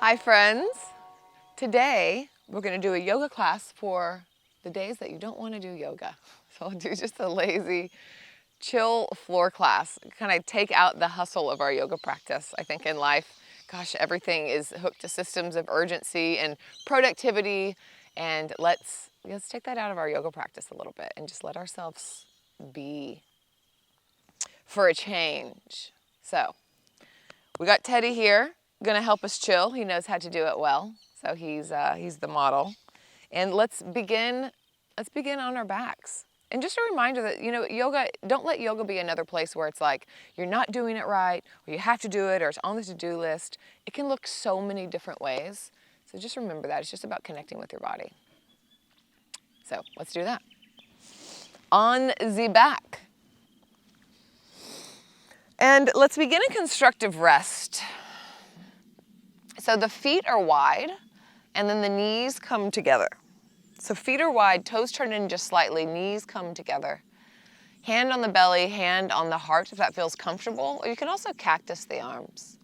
Hi friends. Today we're going to do a yoga class for the days that you don't want to do yoga. So I'll do just a lazy, chill floor class. Kind of take out the hustle of our yoga practice. I think in life, gosh, everything is hooked to systems of urgency and productivity, and let's take that out of our yoga practice a little bit and just let ourselves be for a change. So we got Teddy here, gonna help us chill. He knows how to do it well, so he's the model. And let's begin on our backs. And just a reminder that, yoga, don't let yoga be another place where it's like you're not doing it right, or you have to do it, or it's on the to-do list. It can look so many different ways. So just remember that. It's just about connecting with your body. So let's do that. On the back. And let's begin a constructive rest. So the feet are wide, and then the knees come together. So feet are wide, toes turn in just slightly, knees come together. Hand on the belly, hand on the heart if that feels comfortable, or you can also cactus the arms.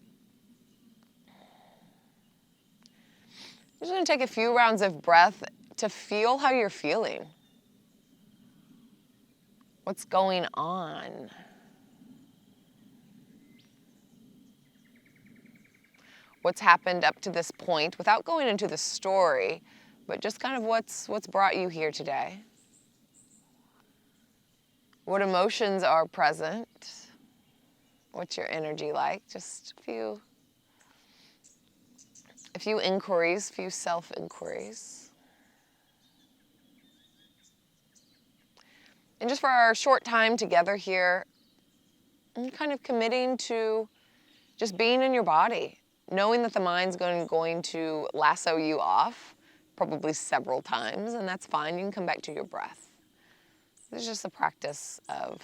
I'm just going to take a few rounds of breath to feel how you're feeling. What's going on? What's happened up to this point without going into the story, but just kind of what's brought you here today. What emotions are present? What's your energy like? Just a few inquiries, few self-inquiries. And just for our short time together here, I'm kind of committing to just being in your body, knowing that the mind's going to lasso you off probably several times, and that's fine. You can come back to your breath. It's just a practice of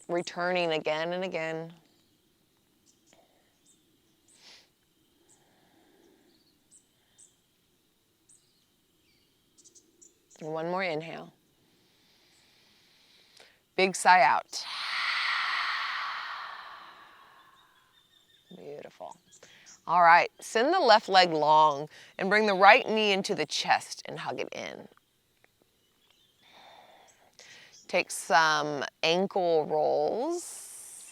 returning again and again. And one more inhale. Big sigh out. Beautiful. All right, send the left leg long and bring the right knee into the chest and hug it in. Take some ankle rolls.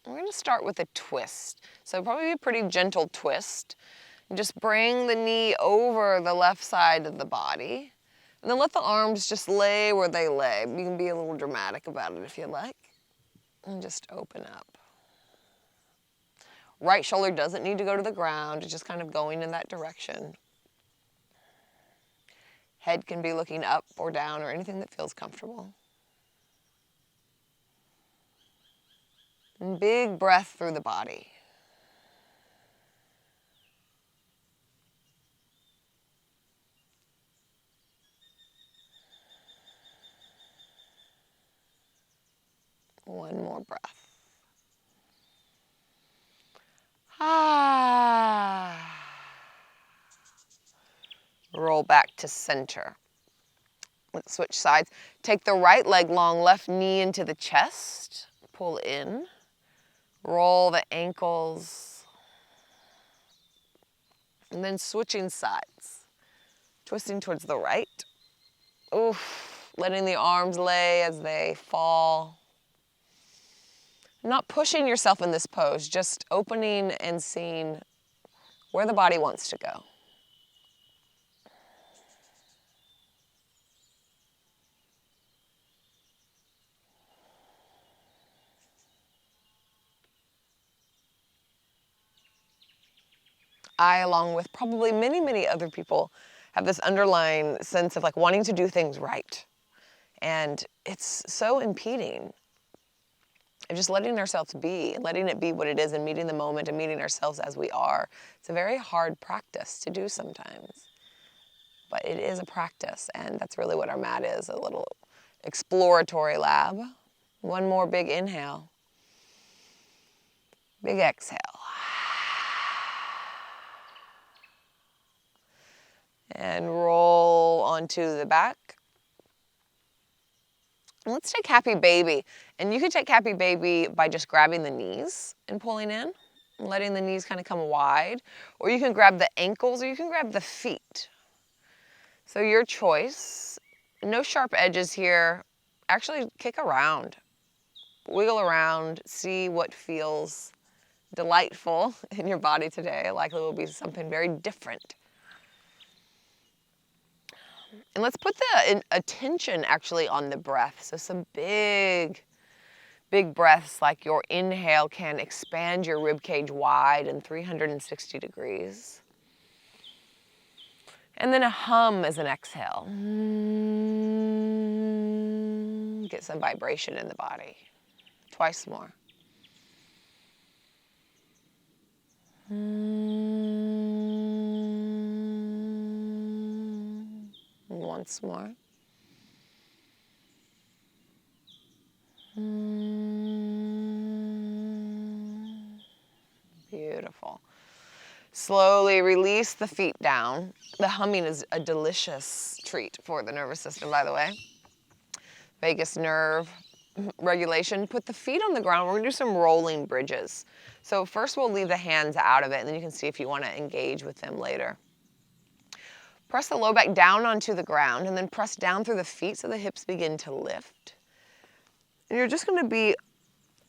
We're going to start with a twist. So probably a pretty gentle twist. And just bring the knee over the left side of the body. And then let the arms just lay where they lay. You can be a little dramatic about it if you like. And just open up. Right shoulder doesn't need to go to the ground. It's just kind of going in that direction. Head can be looking up or down or anything that feels comfortable. And big breath through the body. One more breath. Roll back to center. Let's switch sides. Take the right leg long, left knee into the chest. Pull in. Roll the ankles. And then switching sides. Twisting towards the right. Oof. Letting the arms lay as they fall. Not pushing yourself in this pose, just opening and seeing where the body wants to go. I, along with probably many, many other people, have this underlying sense of like wanting to do things right. And it's so impeding. And just letting ourselves be, letting it be what it is, and meeting the moment and meeting ourselves as we are. It's a very hard practice to do sometimes. But it is a practice, and that's really what our mat is, a little exploratory lab. One more big inhale. Big exhale. And roll onto the back. Let's take Happy Baby. And you can take Happy Baby by just grabbing the knees and pulling in. letting the knees kind of come wide, or you can grab the ankles or you can grab the feet. So your choice. No sharp edges here. Actually kick around, wiggle around, see what feels delightful in your body today. Likely will be something very different. And let's put the attention actually on the breath. So some big breaths, like your inhale can expand your rib cage wide and 360 degrees. And then a hum as an exhale. Get some vibration in the body. Twice more. Once more. Beautiful. Slowly release the feet down. The humming is a delicious treat for the nervous system, by the way. Vagus nerve regulation. Put the feet on the ground. We're going to do some rolling bridges. So first we'll leave the hands out of it, and then you can see if you want to engage with them later. Press the low back down onto the ground, and then press down through the feet so the hips begin to lift. And you're just going to be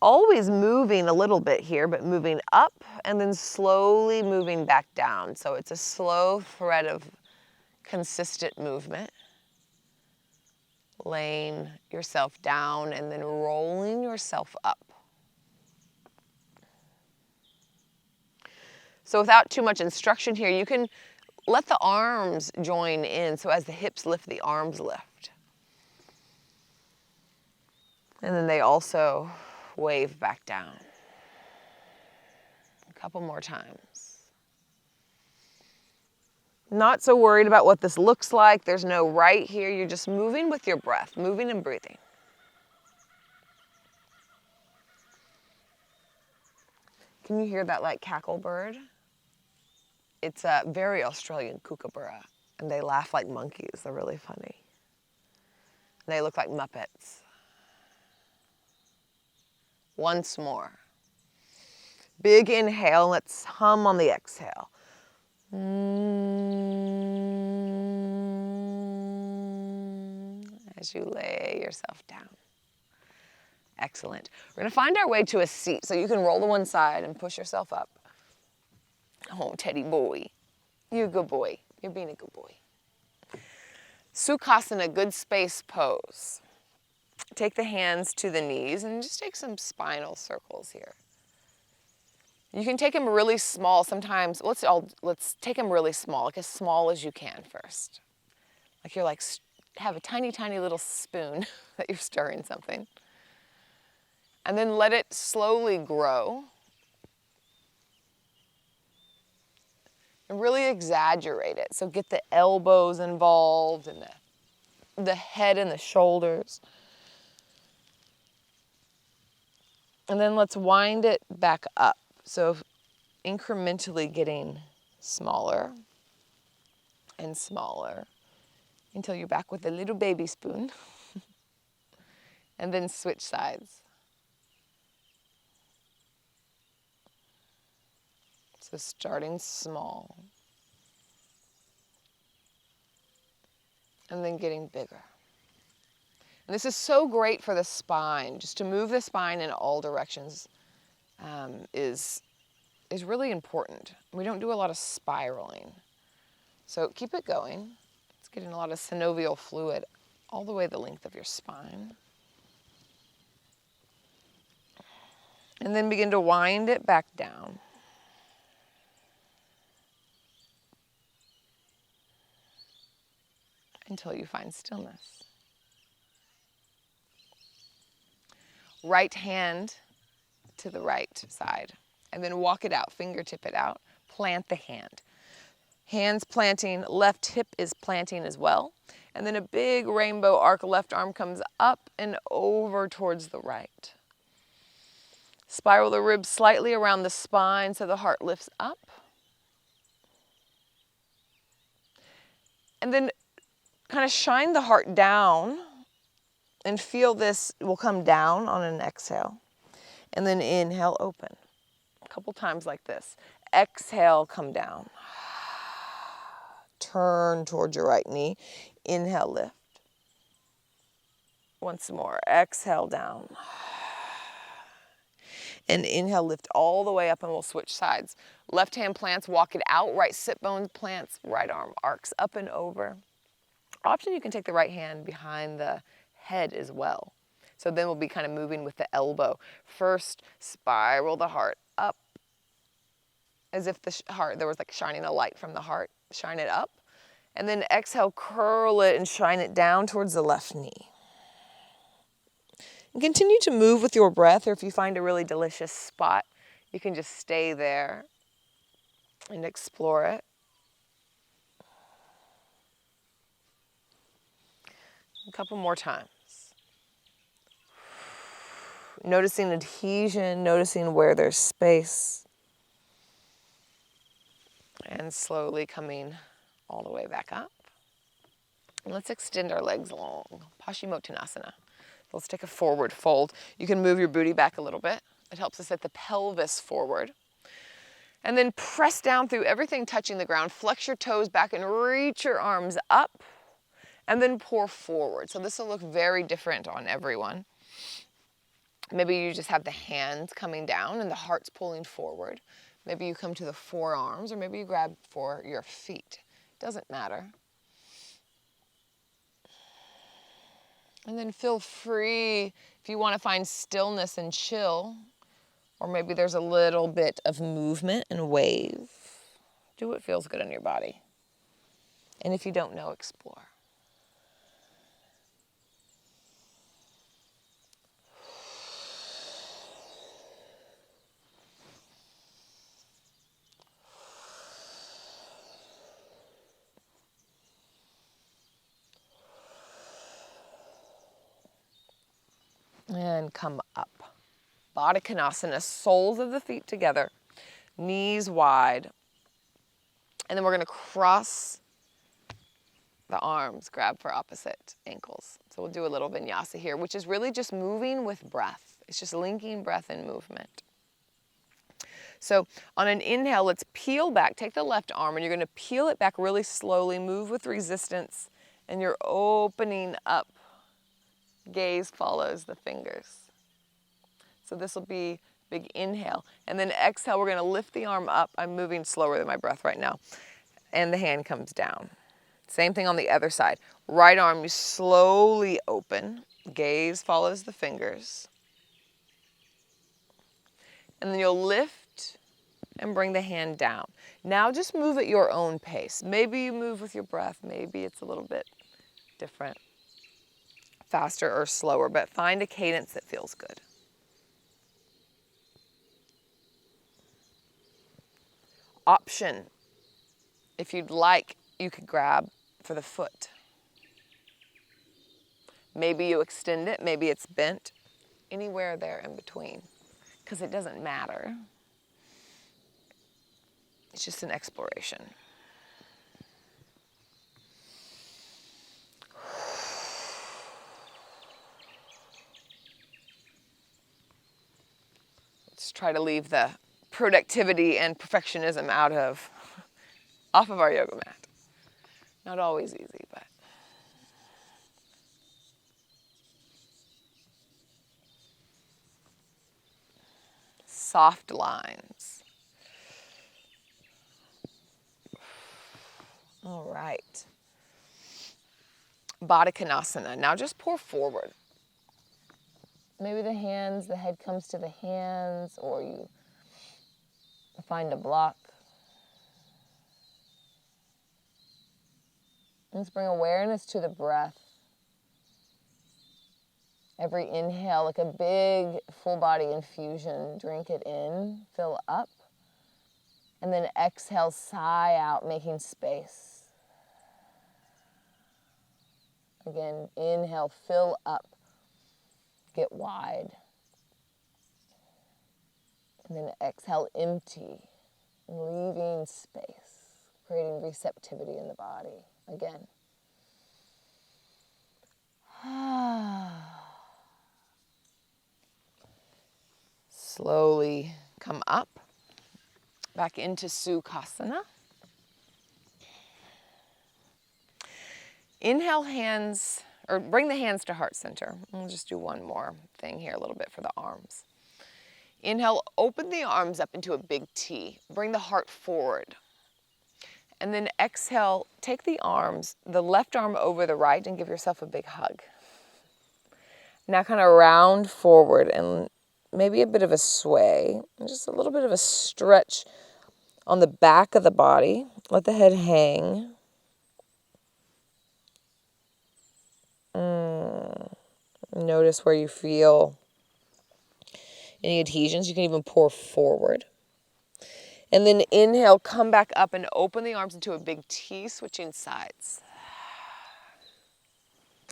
always moving a little bit here, but moving up and then slowly moving back down. So it's a slow thread of consistent movement. Laying yourself down and then rolling yourself up. So without too much instruction here, you can let the arms join in. So as the hips lift, the arms lift. And then they also wave back down. A couple more times. Not so worried about what this looks like. There's no right here. You're just moving with your breath, moving and breathing. Can you hear that like cackle bird? It's a very Australian kookaburra, and they laugh like monkeys. They're really funny. They look like Muppets. Once more. Big inhale. Let's hum on the exhale. As you lay yourself down. Excellent. We're going to find our way to a seat. So you can roll to one side and push yourself up. Oh, Teddy boy. You're a good boy. You're being a good boy. Sukhasana, good space pose. Take the hands to the knees and just take some spinal circles here. You can take them really small. Sometimes, let's take them really small, like as small as you can first. Like you're like, have a tiny, tiny little spoon that you're stirring something. And then let it slowly grow. And really exaggerate it. So get the elbows involved and the head and the shoulders. And then let's wind it back up. So incrementally getting smaller and smaller until you're back with a little baby spoon. And then switch sides. So starting small. And then getting bigger. And this is so great for the spine. Just to move the spine in all directions is really important. We don't do a lot of spiraling. So keep it going. It's getting a lot of synovial fluid all the way the length of your spine. And then begin to wind it back down. Until you find stillness. Right hand to the right side. And then walk it out, fingertip it out. Plant the hand. Hands planting, left hip is planting as well. And then a big rainbow arc, left arm comes up and over towards the right. Spiral the ribs slightly around the spine so the heart lifts up. And then kind of shine the heart down and feel this will come down on an exhale. And then inhale, open. A couple times like this. Exhale, come down. Turn towards your right knee. Inhale, lift. Once more. Exhale, down. And inhale, lift all the way up, and we'll switch sides. Left hand plants, walk it out. Right sit bone plants, right arm arcs up and over. Option, you can take the right hand behind the head as well. So then we'll be kind of moving with the elbow. First, spiral the heart up, as if the heart, there was like shining a light from the heart. Shine it up. And then exhale, curl it and shine it down towards the left knee. And continue to move with your breath, or if you find a really delicious spot, you can just stay there and explore it. A couple more times. Noticing adhesion, noticing where there's space. And slowly coming all the way back up. And let's extend our legs long. Paschimottanasana. Let's take a forward fold. You can move your booty back a little bit. It helps us set the pelvis forward. And then press down through everything touching the ground. Flex your toes back and reach your arms up. And then pour forward. So this will look very different on everyone. Maybe you just have the hands coming down and the heart's pulling forward. Maybe you come to the forearms, or maybe you grab for your feet. Doesn't matter. And then feel free if you want to find stillness and chill, or maybe there's a little bit of movement and wave. Do what feels good on your body. And if you don't know, explore. And come up. Baddha Konasana, soles of the feet together, knees wide. And then we're going to cross the arms, grab for opposite ankles. So we'll do a little vinyasa here, which is really just moving with breath. It's just linking breath and movement. So on an inhale, let's peel back. Take the left arm and you're going to peel it back really slowly. Move with resistance and you're opening up. Gaze follows the fingers. So this will be big inhale. And then exhale, we're going to lift the arm up. I'm moving slower than my breath right now. And the hand comes down. Same thing on the other side. Right arm, you slowly open. Gaze follows the fingers. And then you'll lift and bring the hand down. Now just move at your own pace. Maybe you move with your breath. Maybe it's a little bit different. Faster or slower, but find a cadence that feels good. Option, if you'd like, you could grab for the foot. Maybe you extend it, maybe it's bent, anywhere there in between, because it doesn't matter. It's just an exploration. Let's try to leave the productivity and perfectionism off of our yoga mat. Not always easy, but. Soft lines. All right. Baddha Konasana. Now just pour forward. Maybe the head comes to the hands, or you find a block. Let's bring awareness to the breath. Every inhale, like a big full body infusion, drink it in, fill up. And then exhale, sigh out, making space. Again, inhale, fill up, get wide. And then exhale, empty, leaving space, creating receptivity in the body. Again. Slowly come up. Back into Sukhasana. Inhale hands, or bring the hands to heart center. We'll just do one more thing here a little bit for the arms. Inhale, open the arms up into a big T. Bring the heart forward. And then exhale, take the arms, the left arm over the right, and give yourself a big hug. Now kind of round forward and maybe a bit of a sway, and just a little bit of a stretch on the back of the body. Let the head hang. Notice where you feel any adhesions. You can even pour forward. And then inhale, come back up and open the arms into a big T, switching sides.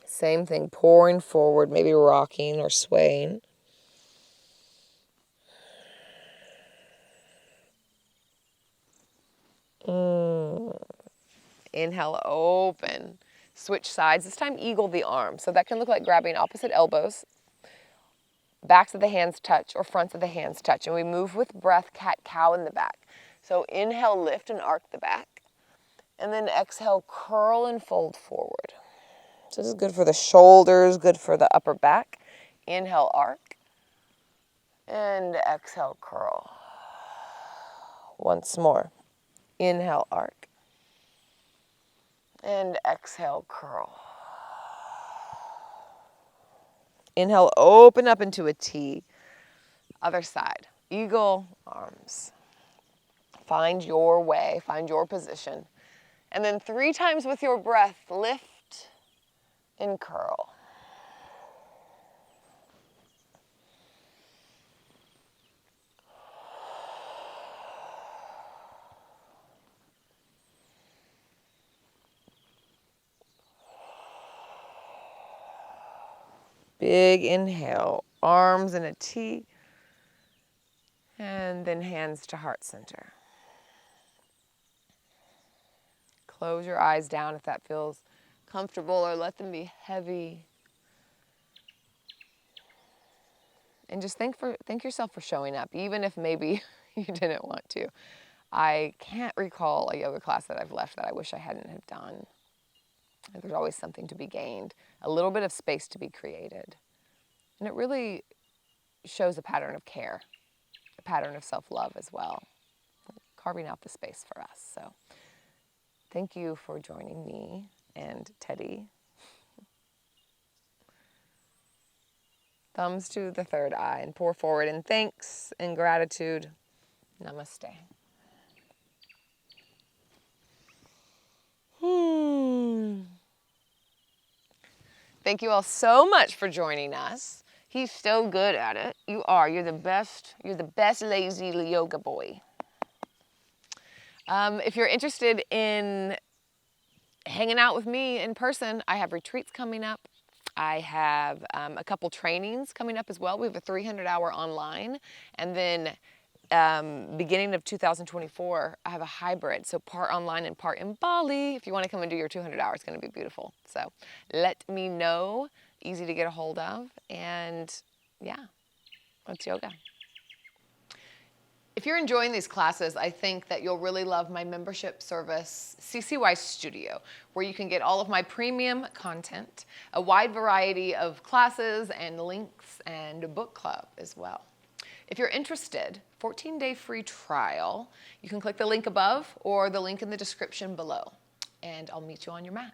Same thing, pouring forward, maybe rocking or swaying. Inhale, open. Switch sides. This time, eagle the arms. So that can look like grabbing opposite elbows. Backs of the hands touch or fronts of the hands touch. And we move with breath, cat-cow in the back. So inhale, lift and arc the back. And then exhale, curl and fold forward. So this is good for the shoulders, good for the upper back. Inhale, arc. And exhale, curl. Once more. Inhale, arc. And exhale, curl. Inhale, open up into a T. Other side. Eagle, arms. Find your way, find your position. And then 3 times with your breath, lift and curl. Big inhale, arms in a T, and then hands to heart center. Close your eyes down if that feels comfortable, or let them be heavy. And just thank yourself for showing up, even if maybe you didn't want to. I can't recall a yoga class that I've left that I wish I hadn't have done. There's always something to be gained, a little bit of space to be created. And it really shows a pattern of care, a pattern of self-love as well, carving out the space for us. So thank you for joining me and Teddy. Thumbs to the third eye and pour forward in thanks and gratitude. Namaste. Thank you all so much for joining us. He's so good at it. You are. You're the best. You're the best lazy yoga boy. If you're interested in hanging out with me in person, I have retreats coming up. I have a couple trainings coming up as well. We have a 300-hour online, and then beginning of 2024, I have a hybrid, so part online and part in Bali. If you want to come and do your 200 hours, it's going to be beautiful. So let me know. Easy to get a hold of, and yeah, let's yoga. If you're enjoying these classes, I think that you'll really love my membership service, CCY Studio, where you can get all of my premium content, a wide variety of classes and links, and a book club as well. If you're interested, 14-day free trial, you can click the link above or the link in the description below, and I'll meet you on your mat.